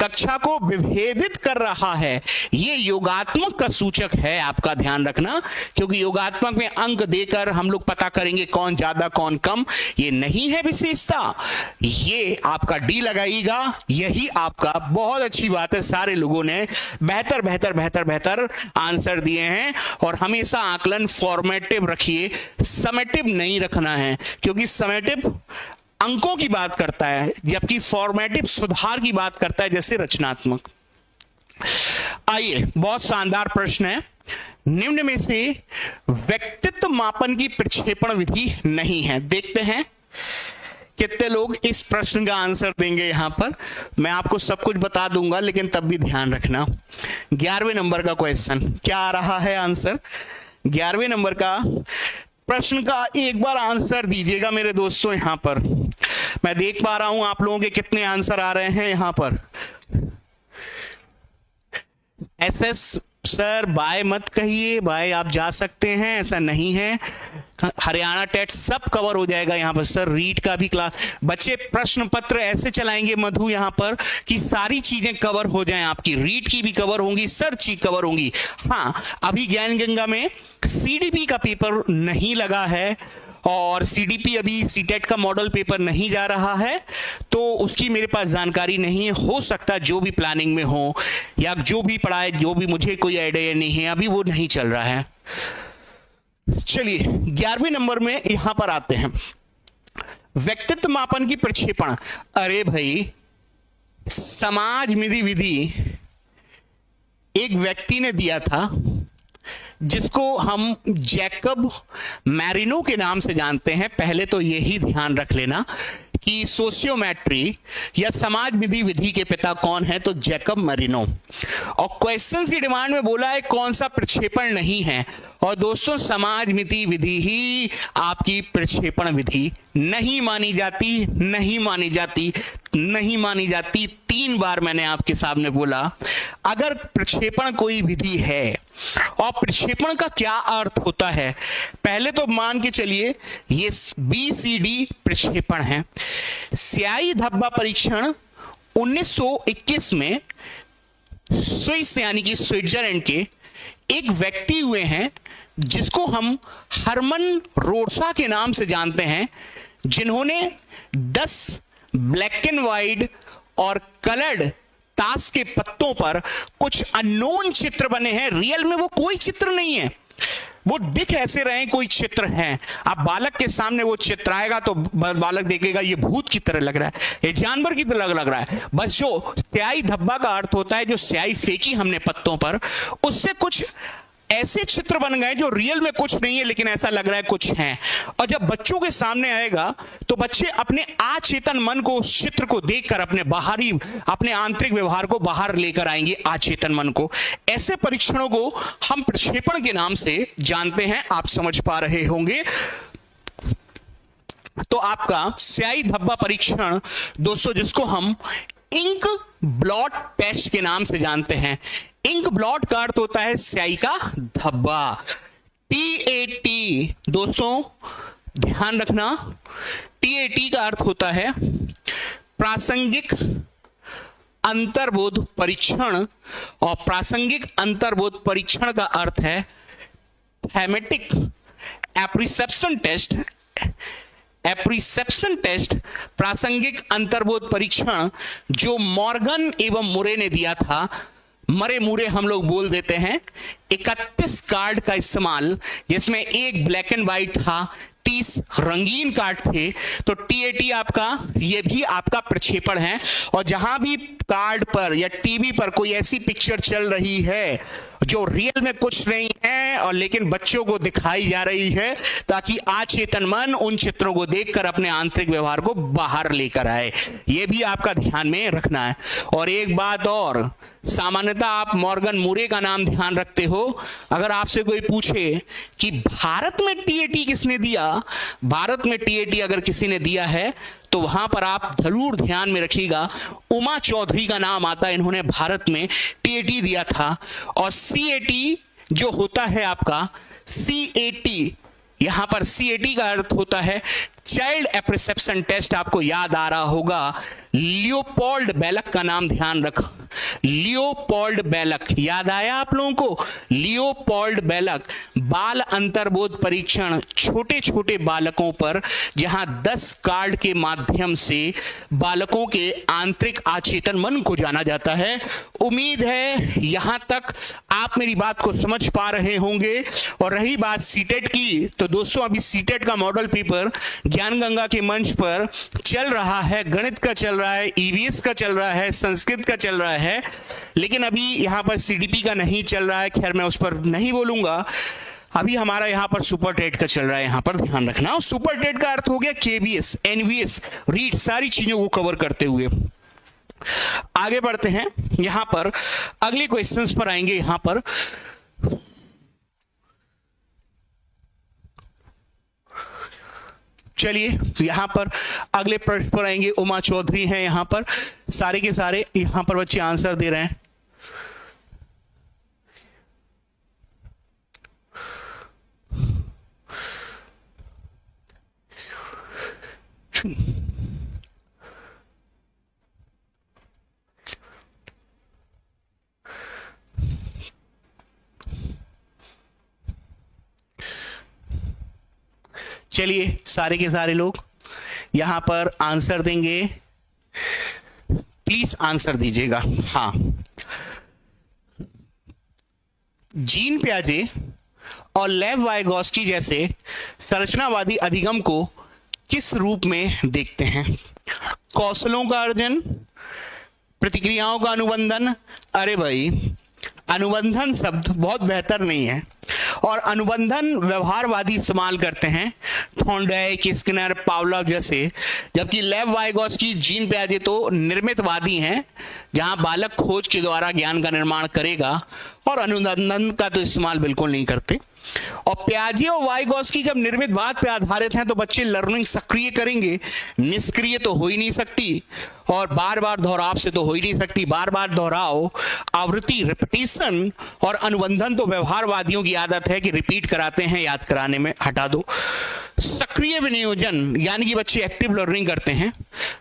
कक्षा को विभेदित कर रहा है, ये योगात्मक का सूचक है। आपका ध्यान रखना, क्योंकि योगात्मक में अंक देकर हम लोग पता करेंगे कौन ज्यादा कौन कम, ये नहीं है विशेषता। ये आपका डी लगाइएगा, यही आपका, बहुत अच्छी बात है, सारे लोगों ने बेहतर बेहतर बेहतर बेहतर आंसर दिए हैं। और हमेशा आकलन फॉर्मेटिव रखिए, समेटिव नहीं रखना है, क्योंकि समेटिव अंकों की बात करता है, जबकि फॉर्मेटिव सुधार की बात करता है, जैसे रचनात्मक। आइए, बहुत शानदार प्रश्न है। निम्न में से व्यक्तित्व मापन की प्रक्षेपण विधि नहीं है। देखते हैं कितने लोग इस प्रश्न का आंसर देंगे। यहां पर मैं आपको सब कुछ बता दूंगा, लेकिन तब भी ध्यान रखना। 11वें नंबर का क्वेश्चन क्या आ रहा है आंसर? 11वें नंबर का प्रश्न का एक बार आंसर दीजिएगा मेरे दोस्तों। यहां पर मैं देख पा रहा हूं आप लोगों के कितने आंसर आ रहे हैं यहां पर। एसएस सर बाय मत कहिए, बाय आप जा सकते हैं, ऐसा नहीं है। हरियाणा टेट सब कवर हो जाएगा यहाँ पर सर। रीड का भी क्लास, बच्चे प्रश्न पत्र ऐसे चलाएंगे मधु यहाँ पर कि सारी चीजें कवर हो जाएं, आपकी रीड की भी कवर होंगी, सर चीज कवर होंगी। हाँ, अभी ज्ञान गंगा में सीडीपी का पेपर नहीं लगा है, और सीडीपी अभी सीटेट का मॉडल पेपर नहीं जा रहा है, तो उसकी मेरे पास जानकारी नहीं है। हो सकता जो भी प्लानिंग में हो या जो भी पढ़ाए, जो भी, मुझे कोई आइडिया नहीं है, अभी वो नहीं चल रहा है। चलिए 11वें नंबर में यहां पर आते हैं, व्यक्तित्व मापन की प्रक्षेपण। अरे भाई, समाज विधि एक व्यक्ति ने दिया था, जिसको हम जैकब मैरिनो के नाम से जानते हैं। पहले तो यही ध्यान रख लेना कि सोशियोमेट्री या समाज विधि के पिता कौन है, तो जैकब मैरिनो। और क्वेश्चन की डिमांड में बोला है कौन सा प्रक्षेपण नहीं है, और दोस्तों समाज विधि ही आपकी प्रक्षेपण विधि नहीं मानी जाती, नहीं मानी जाती, नहीं मानी जाती। 3 बार मैंने आपके सामने बोला। अगर प्रक्षेपण कोई विधि है, और प्रक्षेपण का क्या अर्थ होता है, पहले तो मान के चलिए ये BCD प्रक्षेपण है। स्याही धब्बा परीक्षण 1921 में स्विस यानी कि स्विट्जरलैंड के एक व्यक्ति हुए हैं, जिसको हम हरमन रोड्सा के नाम से जानते हैं, जिन्होंने 10 ब्लैक एंड व्हाइट और कलर्ड ताश के पत्तों पर कुछ अननोन चित्र बने हैं। रियल में वो कोई चित्र नहीं है, वो दिख ऐसे रहे कोई चित्र है। अब बालक के सामने वो चित्र आएगा तो बालक देखेगा ये भूत की तरह लग रहा है, ये जानवर की तरह लग रहा है। बस जो स्याही धब्बा का अर्थ होता है, जो स्याही फेंकी हमने पत्तों पर, उससे कुछ ऐसे चित्र बन गए जो रियल में कुछ नहीं है, लेकिन ऐसा लग रहा है कुछ है। और जब बच्चों के सामने आएगा तो बच्चे अपने अचेतन मन को उस चित्र को देखकर अपने बाहरी, अपने आंतरिक व्यवहार को बाहर लेकर आएंगे, अचेतन मन को। ऐसे परीक्षणों को हम प्रक्षेपण के नाम से जानते हैं, आप समझ पा रहे होंगे। तो आपका स्याही धब्बा परीक्षण दोस्तों, जिसको हम इंक ब्लॉट टेस्ट के नाम से जानते हैं। इंक ब्लॉट का अर्थ होता है स्याही का धब्बा। TAT दोस्तों ध्यान रखना, TAT का अर्थ होता है प्रासंगिक अंतर्बोध परीक्षण, और प्रासंगिक अंतर्बोध परीक्षण का अर्थ है थैमेटिक एप्रिसेप्शन टेस्ट। एप्रिसेप्शन टेस्ट, प्रासंगिक अंतर्बोध परीक्षण, जो मॉर्गन एवं मुरे ने दिया था। मरे मुरे हम लोग बोल देते हैं। 31 कार्ड का इस्तेमाल, जिसमें एक ब्लैक एंड व्हाइट था, 30 रंगीन कार्ड थे। तो TAT आपका, ये भी आपका प्रक्षेपण है। और जहां भी कार्ड पर या टीवी पर कोई ऐसी पिक्चर चल रही है जो रियल में कुछ नहीं है और लेकिन बच्चों को दिखाई जा रही है, ताकि अचेतन मन उन चित्रों को देखकर अपने आंतरिक व्यवहार को बाहर लेकर आए। यह भी आपका ध्यान में रखना है। और एक बात और, सामान्यतः आप मॉर्गन मूरे का नाम ध्यान रखते हो। अगर आपसे कोई पूछे कि भारत में टीएटी किसने दिया, भारत में टीएटी अगर किसी ने दिया है तो वहां पर आप जरूर ध्यान में रखिएगा, उमा चौधरी का नाम आता है। इन्होंने भारत में टीएटी दिया था। और सीएटी जो होता है आपका, सीएटी, यहां पर सीएटी का अर्थ होता है चाइल्ड एप्रिसेप्शन टेस्ट। आपको याद आ रहा होगा, लियोपोल्ड बेलक का नाम ध्यान रख, लियोपोल्ड बेलक, याद आया आप लोगों को? लियोपोल्ड बेलक बाल अंतर्बोध परीक्षण, छोटे छोटे बालकों पर, जहां 10 कार्ड के माध्यम से बालकों के आंतरिक अचेतन मन को जाना जाता है। उम्मीद है यहां तक आप मेरी बात को समझ पा रहे होंगे। और रही बात सीटेट की, तो दोस्तों अभी सीटेट का मॉडल पेपर ज्ञान गंगा के मंच पर चल रहा है, गणित का चल रहा है, ईवीएस का चल रहा है, संस्कृत का चल रहा है, लेकिन अभी यहां पर सीडीपी का नहीं चल रहा है। खैर मैं उस पर नहीं बोलूंगा। अभी हमारा यहां पर सुपर टेट का चल रहा है, यहां पर ध्यान रखना। और सुपर टेट का अर्थ हो गया केबीएस, एनवीएस, रीड, सारी चीजों को कवर करते हुए। आगे बढ़ते हैं, यहां पर अगले क्वेश्चंस पर आएंगे। यहां पर चलिए यहां पर अगले प्रश्न पर आएंगे। उमा चौधरी हैं यहां पर, सारे के सारे यहां पर बच्चे आंसर दे रहे हैं। चलिए सारे के सारे लोग यहां पर आंसर देंगे, प्लीज आंसर दीजिएगा। हाँ, जीन पियाजे और लेव वाइगोस्की जैसे संरचनावादी अधिगम को किस रूप में देखते हैं? कौशलों का अर्जन, प्रतिक्रियाओं का अनुबंधन। अरे भाई, अनुबंधन शब्द बहुत बेहतर नहीं है, और अनुबंधन व्यवहारवादी इस्तेमाल करते हैं, थॉर्नडाइक, स्किनर, पावलोव जैसे। जबकि लेव वाइगोस्की, जीन पियाजे तो निर्मितवादी हैं, जहां बालक खोज के द्वारा ज्ञान का निर्माण करेगा, और अनुबंधन का तो इस्तेमाल बिल्कुल नहीं करते। और पियाजे और वाइगोस्की जब निर्मितवाद पे आधारित हैं तो बच्चे लर्निंग सक्रिय करेंगे, निष्क्रिय तो हो ही नहीं सकती, और बार बार दोहराव से तो हो ही नहीं सकती। बार बार दोहराव, आवृत्ति, रिपीटिशन, और अनुबंधन तो व्यवहारवादियों की आदत है कि रिपीट कराते हैं, याद कराने में हटा दो। सक्रिय विनियोजन यानी कि बच्चे एक्टिव लर्निंग करते हैं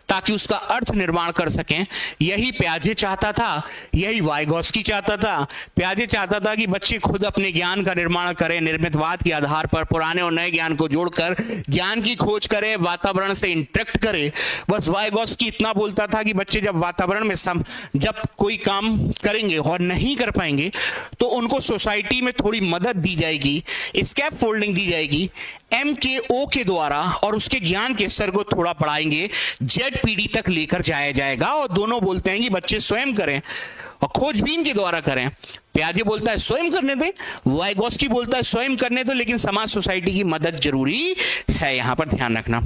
ताकि उसका अर्थ निर्माण कर सकें। यही पियाजे चाहता था, यही वाइगोस्की चाहता था। पियाजे चाहता था कि बच्चे खुद अपने ज्ञान का निर्माण करें, निर्मितवाद के आधार पर पुराने और नए ज्ञान को जोड़कर ज्ञान की खोज करें, वातावरण से इंटरेक्ट करें। बस वाइगोस्की इतना बोलता था कि बच्चे जब वातावरण में जब कोई काम करेंगे और नहीं कर पाएंगे तो उनको सोसाइटी में थोड़ी मदद दी जाएगी, स्कैप फोल्डिंग दी जाएगी MKO के द्वारा, और उसके ज्ञान के स्तर को थोड़ा बढ़ाएंगे, ZPD तक लेकर जाया जाएगा। और दोनों बोलते हैं कि बच्चे स्वयं करें और खोजबीन के द्वारा करें। पियाजे बोलता है स्वयं करने दें, वाइगोस्की बोलता है स्वयं करने दो, लेकिन समाज सोसाइटी की मदद जरूरी है। यहां पर ध्यान रखना।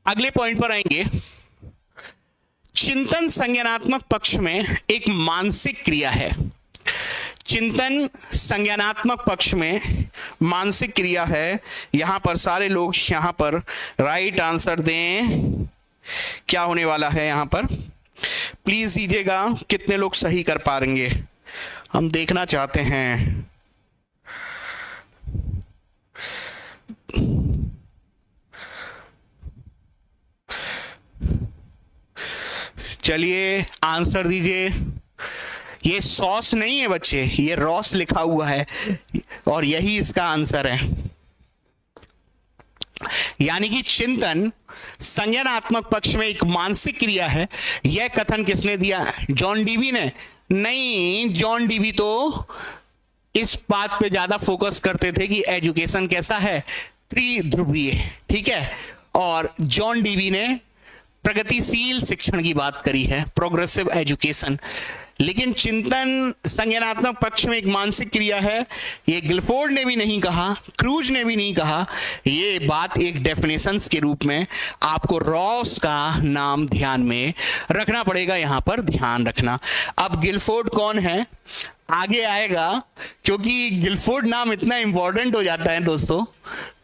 अगले पॉइंट पर आएंगे। चिंतन संज्ञानात्मक पक्ष में एक मानसिक क्रिया है। चिंतन संज्ञानात्मक पक्ष में मानसिक क्रिया है। यहां पर सारे लोग यहां पर राइट आंसर दें। क्या होने वाला है यहां पर, प्लीज दीजिएगा, कितने लोग सही कर पाएंगे, हम देखना चाहते हैं। चलिए आंसर दीजिए। ये सॉस नहीं है बच्चे, ये रॉस लिखा हुआ है, और यही इसका आंसर है। यानी कि चिंतन संज्ञानात्मक पक्ष में एक मानसिक क्रिया है। यह कथन किसने दिया? जॉन डीवी ने? नहीं, जॉन डीवी तो इस बात पे ज्यादा फोकस करते थे कि एजुकेशन कैसा है, त्रिध्रुवीय, ठीक है। और जॉन डीवी ने प्रगतिशील शिक्षण की बात करी है, प्रोग्रेसिव एजुकेशन। लेकिन चिंतन संज्ञानात्मक पक्ष में एक मानसिक क्रिया है। ये गिलफोर्ड ने भी नहीं कहा, क्रूज ने भी नहीं कहा, ये बात एक डेफिनेशंस के रूप में आपको रॉस का नाम ध्यान में रखना पड़ेगा, यहां पर ध्यान रखना। अब गिलफोर्ड कौन है आगे आएगा, क्योंकि गिलफोर्ड नाम इतना इंपॉर्टेंट हो जाता है दोस्तों,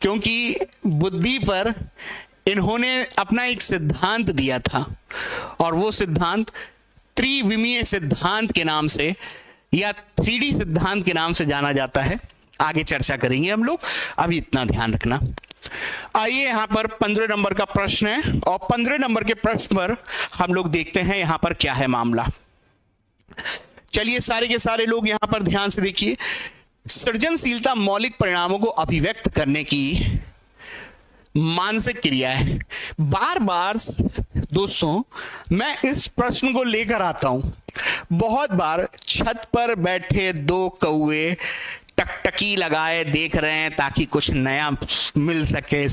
क्योंकि बुद्धि पर इन्होंने अपना एक सिद्धांत दिया था, और वो सिद्धांत त्रिविमीय सिद्धांत के नाम से या 3D सिद्धांत के नाम से जाना जाता है। आगे चर्चा करेंगे हम लोग, अभी इतना ध्यान रखना। आइए यहां पर 15 नंबर का प्रश्न है, और 15 नंबर के प्रश्न पर हम लोग देखते हैं यहां पर क्या है मामला। चलिए सारे के सारे लोग यहां पर ध्यान से देखिए। सृजनशीलता मौलिक परिणामों को अभिव्यक्त करने की मानसिक क्रिया है। बार बार दोस्तों मैं इस प्रश्न को लेकर आता हूं, बहुत बार छत पर बैठे दो कौए टकटकी लगाए देख रहे हैं ताकि कुछ नया मिल सके,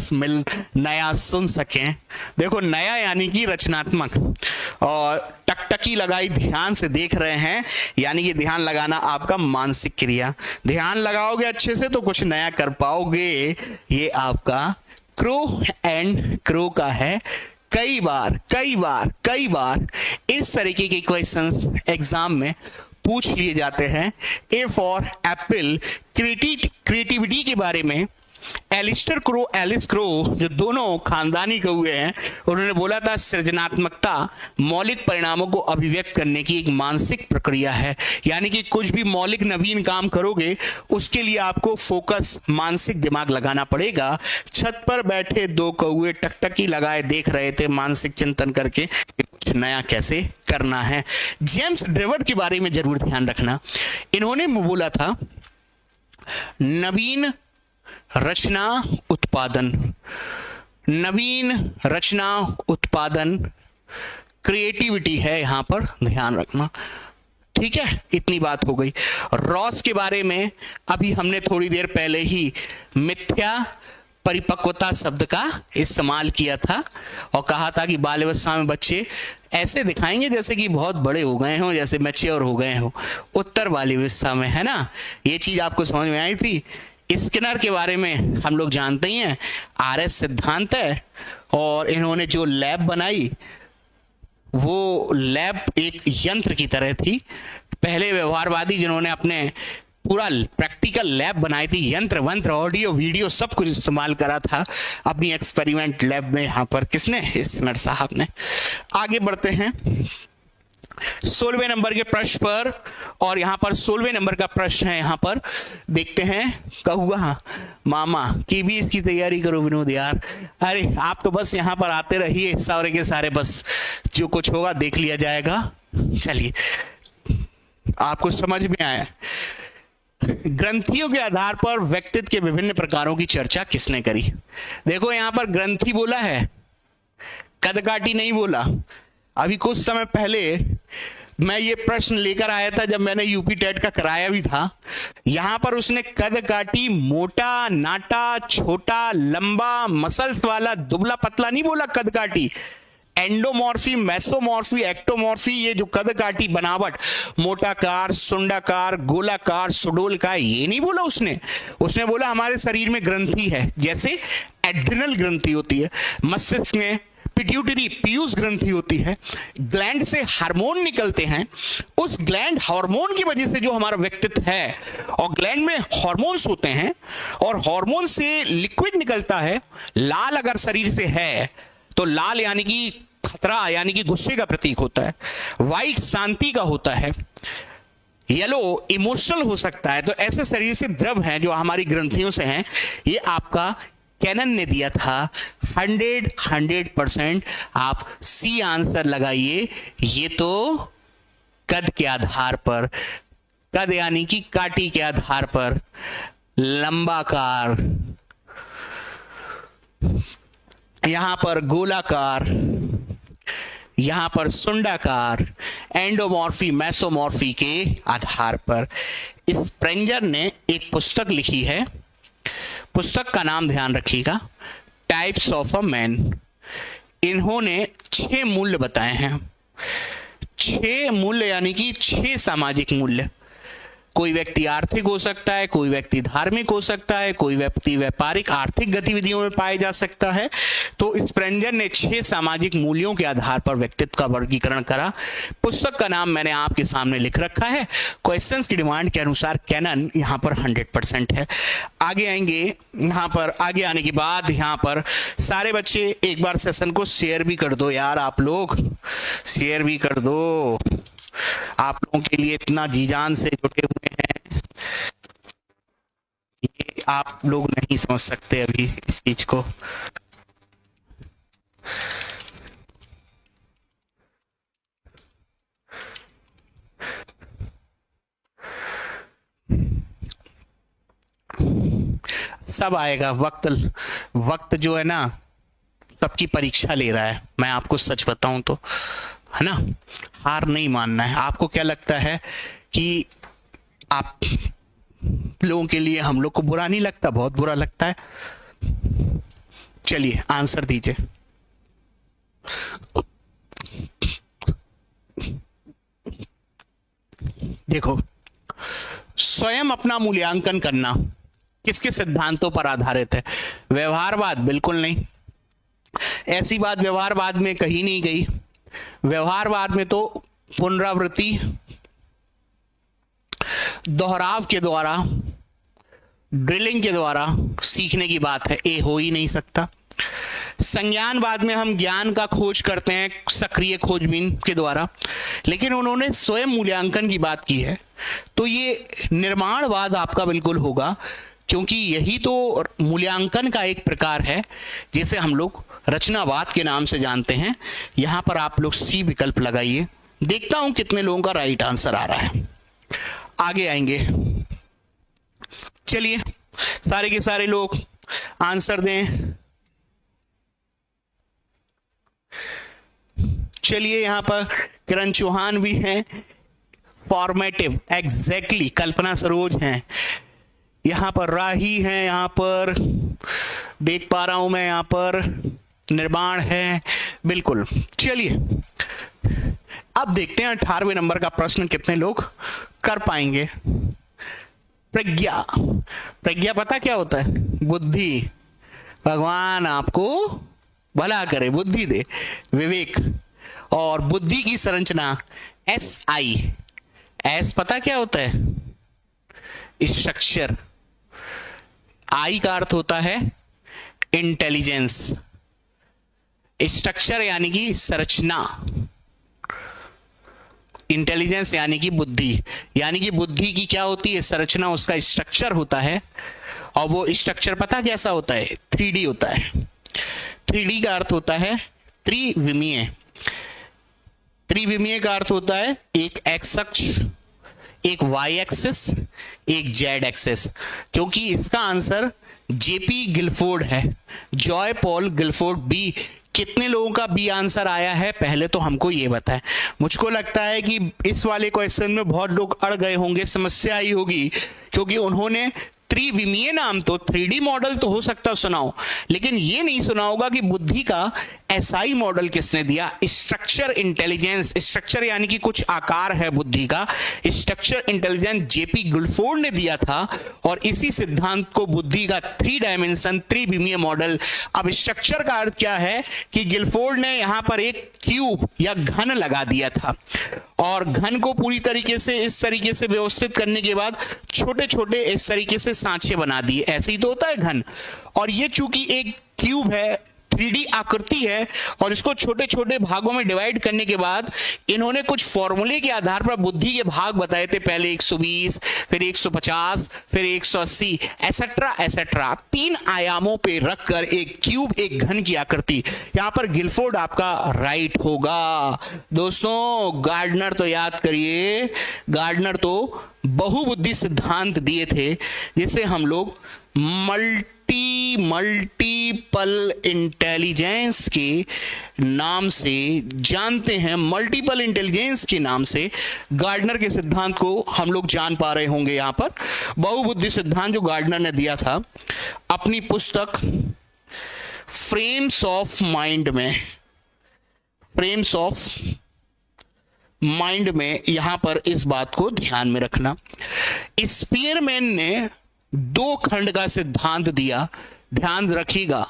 नया सुन सकें। देखो नया यानी कि रचनात्मक, और टकटकी लगाई ध्यान से देख रहे हैं यानी कि ध्यान लगाना आपका मानसिक क्रिया। ध्यान लगाओगे अच्छे से तो कुछ नया कर पाओगे। ये आपका क्रो एंड क्रो का है। कई बार इस तरीके के क्वेश्चंस एग्जाम में पूछ लिए जाते हैं। ए फॉर एप्पल क्रिएटिविटी के बारे में एलिस क्रो जो दोनों खानदानी कौए हैं, उन्होंने बोला था सृजनात्मकता मौलिक परिणामों को अभिव्यक्त करने की एक मानसिक प्रक्रिया है। यानी कि कुछ भी मौलिक नवीन काम करोगे उसके लिए आपको फोकस, मानसिक दिमाग लगाना पड़ेगा। छत पर बैठे दो कौए टकटकी लगाए देख रहे थे, मानसिक चिंतन करके कुछ नया कैसे करना है। जेम्स ड्रेवर्ड के बारे में जरूर ध्यान रखना। इन्होंने बोला था नवीन रचना उत्पादन क्रिएटिविटी है, यहां पर ध्यान रखना। ठीक है, इतनी बात हो गई। रॉस के बारे में अभी हमने थोड़ी देर पहले ही मिथ्या परिपक्वता शब्द का इस्तेमाल किया था और कहा था कि बाल्यावस्था में बच्चे ऐसे दिखाएंगे जैसे कि बहुत बड़े हो गए हों, जैसे मैच्योर हो गए हों उत्तर बाल्यावस्था में, है ना। ये चीज आपको समझ में आई थी। स्किनर के बारे में हम लोग जानते ही हैं, RS सिद्धांत है, और इन्होंने जो लैब बनाई वो लैब एक यंत्र की तरह थी। पहले व्यवहारवादी जिन्होंने अपने पूरा प्रैक्टिकल लैब बनाई थी, यंत्र वंत्र ऑडियो वीडियो सब कुछ इस्तेमाल करा था अपनी एक्सपेरिमेंट लैब में। यहां पर किसने? स्किनर साहब ने। आगे बढ़ते हैं 16वें नंबर के प्रश्न पर, और यहां पर 16वें नंबर का प्रश्न है। यहां पर देखते हैं, कहुआ मामा की भी इसकी तैयारी करो विनोद यार। अरे आप तो बस यहां पर आते रहिए, सारे के सारे बस जो कुछ होगा देख लिया जाएगा। चलिए आपको समझ में आया। ग्रंथियों के आधार पर व्यक्तित्व के विभिन्न प्रकारों की चर्चा किसने करी? देखो यहां पर ग्रंथि बोला है, कदकाठी नहीं बोला। अभी कुछ समय पहले मैं ये प्रश्न लेकर आया था जब मैंने यूपी टेट का कराया भी था। यहां पर उसने कद काटी, मोटा, नाटा, छोटा, लंबा, मसल्स वाला, दुबला पतला नहीं बोला कद काटी। एंडोमॉर्फी, मेसोमॉर्फी, एक्टोमॉर्फी, ये जो कद काटी बनावट, मोटाकार, सुंडाकार, गोलाकार, सुडोलकार, ये नहीं बोला उसने। उसने बोला हमारे शरीर में ग्रंथि है, जैसे एड्रिनल ग्रंथि होती है, मस्तिष्क में पिट्यूटरी पीयूष ग्रंथि होती है, ग्लैंड से हार्मोन निकलते हैं। उस ग्लैंड हार्मोन की वजह से जो हमारा व्यक्तित्व है, और ग्लैंड में हार्मोन्स होते हैं और हार्मोन से लिक्विड निकलता है। लाल अगर शरीर से है तो लाल यानी कि खतरा, यानी कि गुस्से का प्रतीक होता है। व्हाइट शांति का होता है। येलो इमोशनल हो सकता है। तो ऐसे शरीर से द्रव हैं जो हमारी ग्रंथियों से हैं। ये आपका कैनन ने दिया था 100%। आप सी आंसर लगाइए। ये तो कद के आधार पर, कद यानी कि काटी के आधार पर, लंबाकार, यहां पर गोलाकार, यहां पर सुंडाकार, एंडोमॉर्फी, मेसोमॉर्फी के आधार पर। स्प्रेंजर ने एक पुस्तक लिखी है, पुस्तक का नाम ध्यान रखिएगा, टाइप्स ऑफ अ मैन। इन्होंने 6 मूल्य बताए हैं। 6 मूल्य यानी कि 6 सामाजिक मूल्य। कोई व्यक्ति आर्थिक हो सकता है, कोई व्यक्ति धार्मिक हो सकता है, कोई व्यक्ति व्यापारिक आर्थिक गतिविधियों में पाया जा सकता है। तो स्प्रेंजर ने 6 सामाजिक मूल्यों के आधार पर व्यक्तित्व का वर्गीकरण करा। पुस्तक का नाम मैंने आपके सामने लिख रखा है। क्वेश्चंस की डिमांड के अनुसार कैनन यहाँ पर 100% है। आगे आएंगे, यहाँ पर आगे आने के बाद यहाँ पर सारे बच्चे एक बार सेशन को शेयर भी कर दो यार, आप लोग शेयर भी कर दो। आप लोगों के लिए इतना जी जान से जुटे हुए हैं, ये आप लोग नहीं समझ सकते अभी इस चीज को। सब आएगा, वक्त जो है ना सबकी परीक्षा ले रहा है। मैं आपको सच बताऊं तो, है ना, हार नहीं मानना है। आपको क्या लगता है कि आप लोगों के लिए हम लोग को बुरा नहीं लगता? बहुत बुरा लगता है। चलिए आंसर दीजिए। देखो, स्वयं अपना मूल्यांकन करना किसके सिद्धांतों पर आधारित है? व्यवहारवाद? बिल्कुल नहीं, ऐसी बात व्यवहारवाद में कही नहीं गई। व्यवहारवाद में तो पुनरावृत्ति, दोहराव के द्वारा, ड्रिलिंग के द्वारा सीखने की बात है। ए हो ही नहीं सकता। संज्ञानवाद में हम ज्ञान का खोज करते हैं सक्रिय खोजबीन के द्वारा, लेकिन उन्होंने स्वयं मूल्यांकन की बात की है। तो ये निर्माणवाद आपका बिल्कुल होगा, क्योंकि यही तो मूल्यांकन का एक प्रकार है जिसे हम लोग रचनावाद के नाम से जानते हैं। यहां पर आप लोग सी विकल्प लगाइए, देखता हूं कितने लोगों का राइट आंसर आ रहा है। आगे आएंगे, चलिए सारे के सारे लोग आंसर दें। चलिए यहां पर किरण चौहान भी हैं, फॉर्मेटिव एग्जैक्टली, कल्पना सरोज हैं, यहां पर राही हैं, यहां पर देख पा रहा हूं मैं, यहां पर निर्माण है, बिल्कुल। चलिए अब देखते हैं 18वें नंबर का प्रश्न कितने लोग कर पाएंगे। प्रज्ञा पता क्या होता है? बुद्धि। भगवान आपको भला करे, बुद्धि दे, विवेक। और बुद्धि की संरचना SI। एस पता क्या होता है? स्ट्रक्चर। आई का अर्थ होता है इंटेलिजेंस। स्ट्रक्चर यानी कि संरचना, इंटेलिजेंस यानी कि बुद्धि। यानी कि बुद्धि की क्या होती है? संरचना, उसका स्ट्रक्चर होता है। और वो स्ट्रक्चर पता कैसा होता है? 3D होता है। 3D का अर्थ होता है त्रिविमीय। त्रिविमीय का अर्थ होता है एक एक्स अक्ष, एक वाई एक्सिस, एक जेड एक्सिस। क्योंकि इसका आंसर जेपी गिलफोर्ड है, जॉय पॉल गिलफोर्ड बी। कितने लोगों का बी आंसर आया है पहले तो हमको ये बताएं। मुझको लगता है कि इस वाले क्वेश्चन में बहुत लोग अड़ गए होंगे, समस्या आई होगी, क्योंकि उन्होंने त्रिविमीय नाम तो 3D मॉडल तो हो सकता सुनाओ, लेकिन ये नहीं सुना होगा कि बुद्धि का SI मॉडल किसने दिया। स्ट्रक्चर इंटेलिजेंस, स्ट्रक्चर यानी कि कुछ आकार है बुद्धि का, स्ट्रक्चर इंटेलिजेंस जेपी गिलफोर्ड ने दिया था। और इसी सिद्धांत को बुद्धि का 3 डायमेंशन त्रिविमीय मॉडल। अब स्ट्रक्चर का अर्थ क्या है कि गिलफोर्ड ने यहां पर एक क्यूब या घन लगा दिया था, और घन को पूरी तरीके से इस तरीके से व्यवस्थित करने के बाद छोटे छोटे इस तरीके से सांचे बना दिए। ऐसे ही तो होता है घन। और ये चूंकि एक क्यूब है, 3D आकृति है, और इसको छोटे छोटे भागों में डिवाइड करने के बाद इन्होंने कुछ फॉर्मूले के आधार पर बुद्धि के भाग बताए थे। पहले 120, फिर 150, फिर 180, एसेट्रा एसेट्रा। 3 आयामों पे रखकर एक क्यूब, एक घन की आकृति। यहां पर गिलफोर्ड आपका राइट होगा। दोस्तों गार्डनर तो याद करिए, गार्डनर तो बहुबुद्धि सिद्धांत दिए थे जिसे हम लोग मल्टीपल इंटेलिजेंस के नाम से जानते हैं। मल्टीपल इंटेलिजेंस के नाम से गार्डनर के सिद्धांत को हम लोग जान पा रहे होंगे। यहां पर बहुबुद्धि सिद्धांत जो गार्डनर ने दिया था अपनी पुस्तक फ्रेम्स ऑफ माइंड में, फ्रेम्स ऑफ माइंड में यहां पर इस बात को ध्यान में रखना। स्पीयरमैन ने दो खंड का सिद्धांत दिया, ध्यान रखिएगा,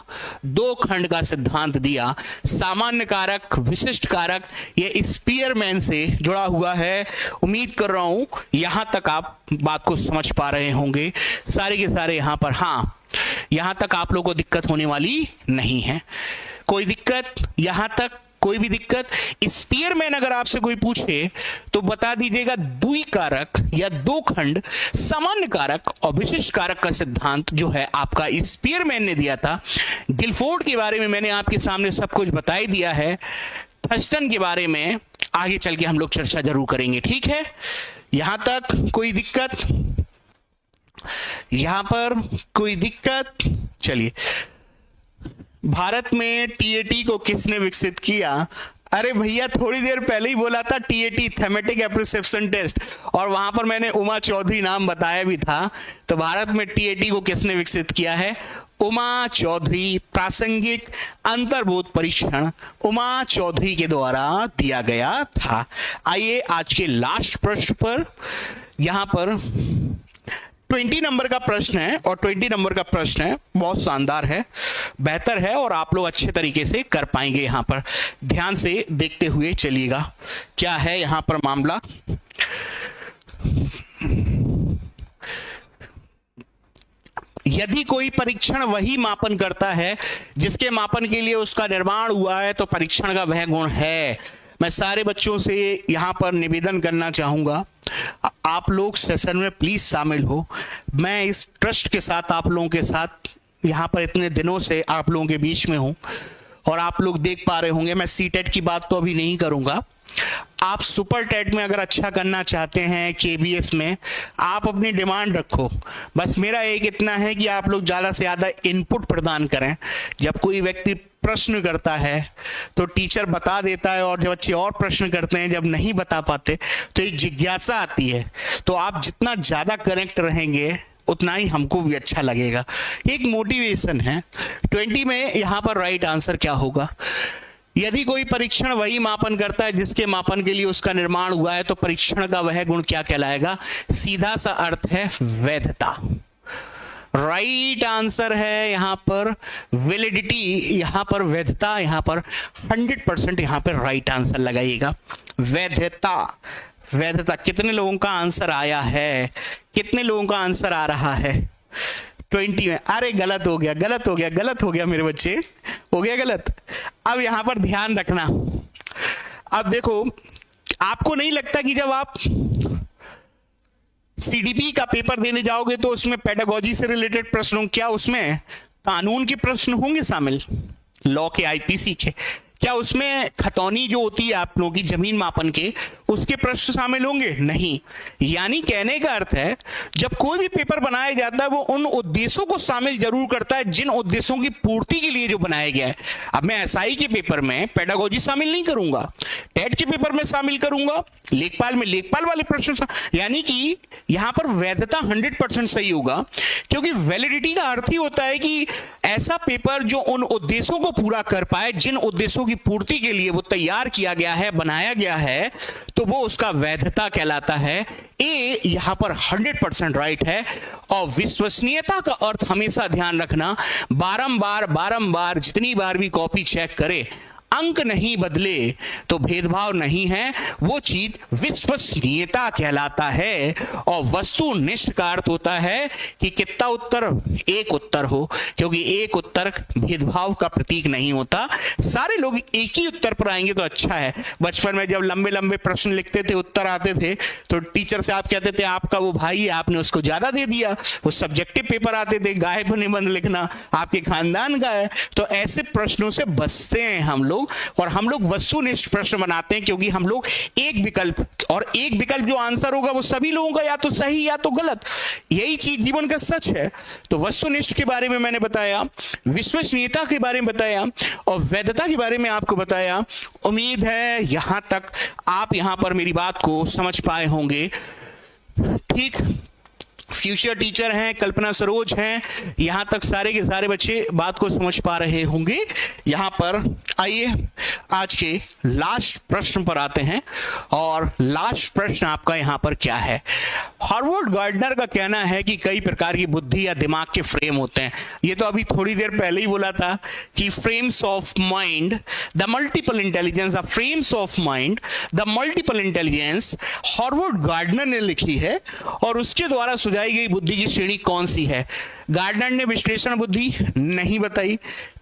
दो खंड का सिद्धांत दिया, सामान्य कारक, विशिष्ट कारक, ये स्पीयरमैन से जुड़ा हुआ है। उम्मीद कर रहा हूं यहां तक आप बात को समझ पा रहे होंगे, सारे के सारे यहां पर। हाँ, यहां तक आप लोगों को दिक्कत होने वाली नहीं है, कोई दिक्कत, यहां तक कोई भी दिक्कत। स्पीयरमैन अगर आपसे कोई पूछे तो बता दीजिएगा द्वि कारक या दो खंड, सामान्य कारक और विशिष्ट कारक का सिद्धांत जो है आपका स्पीयरमैन ने दिया था। गिलफोर्ड के बारे में मैंने आपके सामने सब कुछ बता ही दिया है। थर्स्टन के बारे में आगे चल के हम लोग चर्चा जरूर करेंगे, ठीक है। यहां तक कोई दिक्कत, यहां पर कोई दिक्कत। चलिए, भारत में टीएटी को किसने विकसित किया? अरे भैया, थोड़ी देर पहले ही बोला था टीएटी, थेमेटिक एप्रिसिएशन टेस्ट, और वहां पर मैंने उमा चौधरी नाम बताया भी था। तो भारत में टीएटी को किसने विकसित किया है? उमा चौधरी। प्रासंगिक अंतर्बोध परीक्षण उमा चौधरी के द्वारा दिया गया था। आइए आज के लास्ट प्रश्न पर, यहां पर 20 नंबर का प्रश्न है, और 20 नंबर का प्रश्न है, बहुत शानदार है, बेहतर है, और आप लोग अच्छे तरीके से कर पाएंगे। यहां पर ध्यान से देखते हुए चलिएगा, क्या है यहां पर मामला। यदि कोई परीक्षण वही मापन करता है जिसके मापन के लिए उसका निर्माण हुआ है, तो परीक्षण का वह गुण है। मैं सारे बच्चों से यहां पर निवेदन करना चाहूंगा, आप लोग सेशन में प्लीज शामिल हो। मैं इस ट्रस्ट के साथ, आप लोगों के साथ यहां पर इतने दिनों से आप लोगों के बीच में हूं, और आप लोग देख पा रहे होंगे, मैं सीटेट की बात तो अभी नहीं करूंगा। आप सुपर टेट में अगर अच्छा करना चाहते हैं, केबीएस में, आप अपनी डिमांड रखो। बस मेरा एक इतना है कि आप लोग ज़्यादा से ज़्यादा इनपुट प्रदान करें। जब कोई व्यक्ति प्रश्न करता है तो टीचर बता देता है, और जब बच्चे और प्रश्न करते हैं, जब नहीं बता पाते, तो एक जिज्ञासा आती है। तो आप जितना ज़्यादा करेक्ट रहेंगे उतना ही हमको भी अच्छा लगेगा, एक मोटिवेशन है। 20 में यहाँ पर राइट आंसर क्या होगा? यदि कोई परीक्षण वही मापन करता है जिसके मापन के लिए उसका निर्माण हुआ है, तो परीक्षण का वह गुण क्या कहलाएगा? सीधा सा अर्थ है वैधता। राइट आंसर है यहां पर वैलिडिटी, यहां पर वैधता, यहां पर 100% यहां पर राइट आंसर लगाइएगा। वैधता, वैधता। कितने लोगों का आंसर आया है? कितने लोगों का आंसर आ रहा है 20 में? अरे गलत हो गया, गलत हो गया, गलत हो गया मेरे बच्चे, हो गया गलत। अब यहां पर ध्यान रखना। अब देखो, आपको नहीं लगता कि जब आप सीडीपी का पेपर देने जाओगे तो उसमें पेडागोजी से रिलेटेड प्रश्न होंगे? क्या उसमें कानून के प्रश्न होंगे शामिल, लॉ के, आईपीसी के? क्या उसमें खतौनी जो होती है आप लोगों की जमीन मापन के, उसके प्रश्न शामिल होंगे? नहीं। यानी कहने का अर्थ है, जब कोई भी पेपर बनाया जाता है वो उन उद्देश्यों को शामिल जरूर करता है जिन उद्देश्यों की पूर्ति के लिए जो बनाया गया है। अब मैं एसआई के पेपर में पेडागोजी शामिल नहीं करूंगा, टेट के पेपर में शामिल करूंगा, लेखपाल में लेखपाल वाले प्रश्न। यानी कि यहां पर वैधता 100% सही होगा, क्योंकि वैलिडिटी का अर्थ ही होता है कि ऐसा पेपर जो उन उद्देश्यों को पूरा कर पाए जिन उद्देश्यों की पूर्ति के लिए वो तैयार किया गया है, बनाया गया है, तो वो उसका वैधता कहलाता है। ए यहां पर 100% राइट है। और विश्वसनीयता का अर्थ हमेशा ध्यान रखना, बारंबार बारंबार जितनी बार भी कॉपी चेक करे, अंक नहीं बदले तो भेदभाव नहीं है, वो चीज विश्वसनीयता कहलाता है। और वस्तुनिष्ठ का अर्थ होता है कि कितना उत्तर? एक उत्तर हो, क्योंकि एक उत्तर भेदभाव का प्रतीक नहीं होता। सारे लोग एक ही उत्तर पर आएंगे तो अच्छा है। बचपन में जब लंबे लंबे प्रश्न लिखते थे, उत्तर आते थे, तो टीचर से आप कहते थे आपका वो भाई है, आपने उसको ज्यादा दे दिया। वो सब्जेक्टिव पेपर आते थे, गाय पर निबंध लिखना आपके खानदान का है। तो ऐसे प्रश्नों से बचते हैं हम लोग, और हम लोग वस्तुनिष्ठ प्रश्न बनाते हैं, क्योंकि हम लोग एक विकल्प, और एक विकल्प जो आंसर होगा वो सभी लोगों का या तो सही या तो गलत, यही चीज जीवन का सच है। तो वस्तुनिष्ठ के बारे में मैंने बताया, विश्वसनीयता के बारे में बताया, और वैधता के बारे में आपको बताया। उम्मीद है यहां तक आप यहां पर मेरी बात को समझ पाए होंगे, ठीक। फ्यूचर टीचर हैं, कल्पना सरोज हैं, यहां तक सारे के सारे बच्चे बात को समझ पा रहे होंगे। यहां पर आइए आज के लास्ट प्रश्न पर आते हैं, और लास्ट प्रश्न आपका यहां पर क्या है। हॉवर्ड गार्डनर का कहना है कि कई प्रकार की बुद्धि या दिमाग के फ्रेम होते हैं। ये तो अभी थोड़ी देर पहले ही बोला था कि frames of mind, the multiple intelligence, the frames of mind, the multiple intelligence Howard Gardner ने लिखी है, और उसके द्वारा सुझाई गई बुद्धि की श्रेणी कौन सी है। गार्डनर ने विश्लेषण बुद्धि नहीं बताई,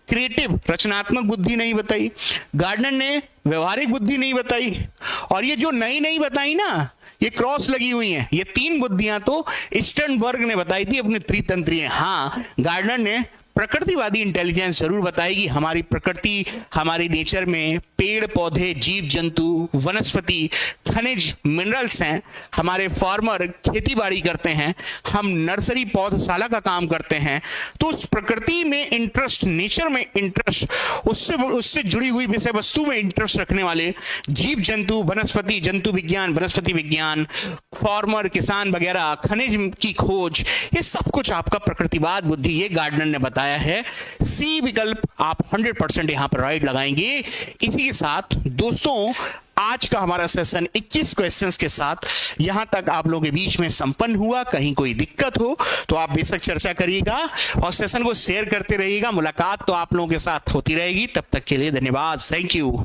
क्रिएटिव रचनात्मक बुद्धि नहीं बताई, गार्डनर ने व्यवहारिक बुद्धि नहीं बताई, और ये जो नई नई बताई ना, ये क्रॉस लगी हुई हैं, ये 3 बुद्धियां तो स्टर्नबर्ग ने बताई थी अपने त्रितंत्रीय। हाँ, गार्डनर ने प्रकृतिवादी इंटेलिजेंस जरूर बताएगी। हमारी प्रकृति, हमारी नेचर में पेड़ पौधे, जीव जंतु, वनस्पति, खनिज, मिनरल्स हैं। हमारे फार्मर खेती बाड़ी करते हैं, हम नर्सरी पौधशाला का काम करते हैं। तो उस प्रकृति में इंटरेस्ट, नेचर में इंटरेस्ट, उससे जुड़ी हुई विषय वस्तु में इंटरेस्ट रखने वाले जीव जंतु, वनस्पति, जंतु विज्ञान, वनस्पति विज्ञान, फार्मर, किसान वगैरह, खनिज की खोज, ये सब कुछ आपका प्रकृतिवाद बुद्धि, ये गार्डनर ने बताया है। सी विकल्प आप 100% यहां पर राइट लगाएंगे। इसी के साथ दोस्तों, आज का हमारा सेशन 21 क्वेश्चंस के साथ यहां तक आप लोगों के बीच में संपन्न हुआ। कहीं कोई दिक्कत हो तो आप बेशक चर्चा करिएगा और सेशन को शेयर करते रहिएगा। मुलाकात तो आप लोगों के साथ होती रहेगी। तब तक के लिए धन्यवाद। Thank you.